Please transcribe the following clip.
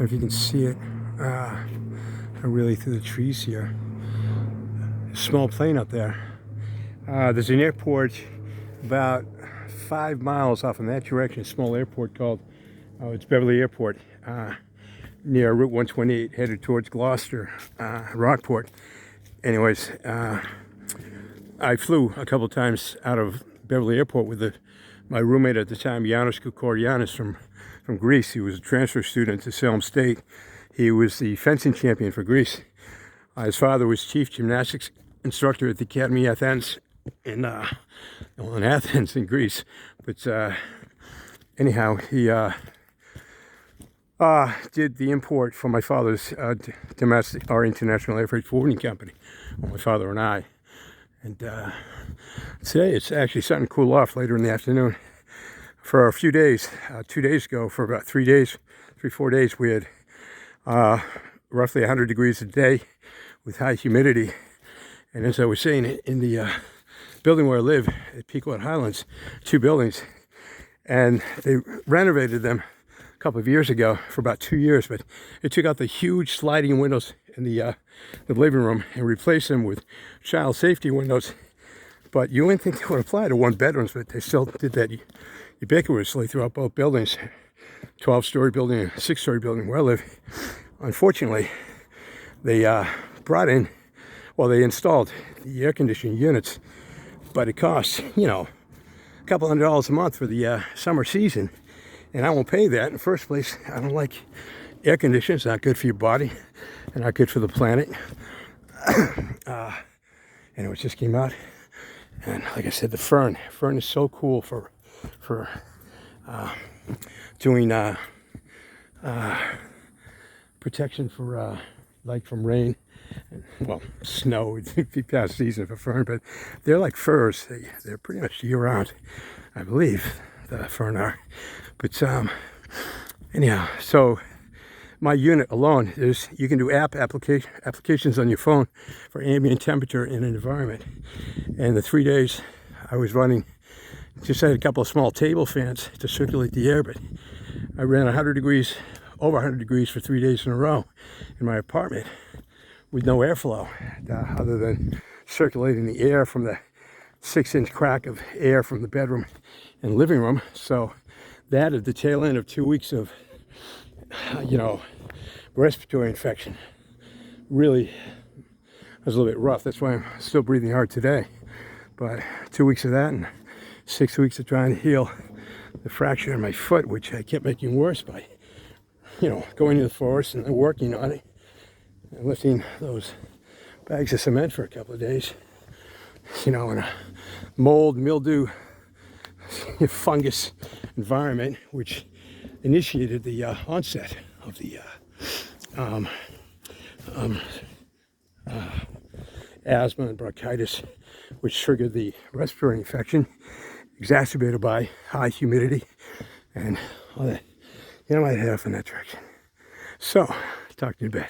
know if you can see it really through the trees here. Small plane up there. There's an airport about 5 miles off in that direction, a small airport called, it's Beverly Airport, near Route 128, headed towards Gloucester, Rockport. Anyways, I flew a couple times out of Beverly Airport with my roommate at the time, Yanis Koukorianis from Greece. He was a transfer student to Salem State. He was the fencing champion for Greece. His father was chief gymnastics instructor at the Academy Athens in Athens in Greece. But anyhow, he did the import for my father's domestic or international air freight forwarding company, my father and I. And today it's actually starting to cool off later in the afternoon. For a few days, 2 days ago, for about 4 days, we had roughly 100 degrees a day with high humidity. And as I was saying, in the building where I live at Pequot Highlands, 2 buildings, and they renovated them a couple of years ago for about 2 years, but they took out the huge sliding windows in the living room and replaced them with child safety windows. But you wouldn't think they would apply to 1-bedrooms, but they still did that ubiquitously throughout both buildings. 12-story building and 6-story building where I live. Unfortunately, they they installed the air conditioning units, but it costs, a couple $100 a month for the summer season. And I won't pay that. In the first place, I don't like air conditioning. It's not good for your body and not good for the planet. And it just came out. And like I said, the fern is so cool for doing protection for like from rain, and, well, snow. It'd be past season for fern, but they're like firs. They're pretty much year round, I believe. The fern are, but anyhow, so my unit alone is, you can do applications on your phone for ambient temperature in an environment. And the 3 days I was running, just had a couple of small table fans to circulate the air, but I ran over 100 degrees for 3 days in a row in my apartment with no airflow, other than circulating the air from the 6-inch crack of air from the bedroom and living room. So that at the tail end of 2 weeks of, respiratory infection, really was a little bit rough. That's why I'm still breathing hard today. But 2 weeks of that and 6 weeks of trying to heal the fracture in my foot, which I kept making worse by, going to the forest and then working on it and lifting those bags of cement for a couple of days, in a mold, mildew, fungus environment, which initiated the onset of the asthma and bronchitis, which triggered the respiratory infection, exacerbated by high humidity and all that. I might head off in that direction. So, talk to you in a bit.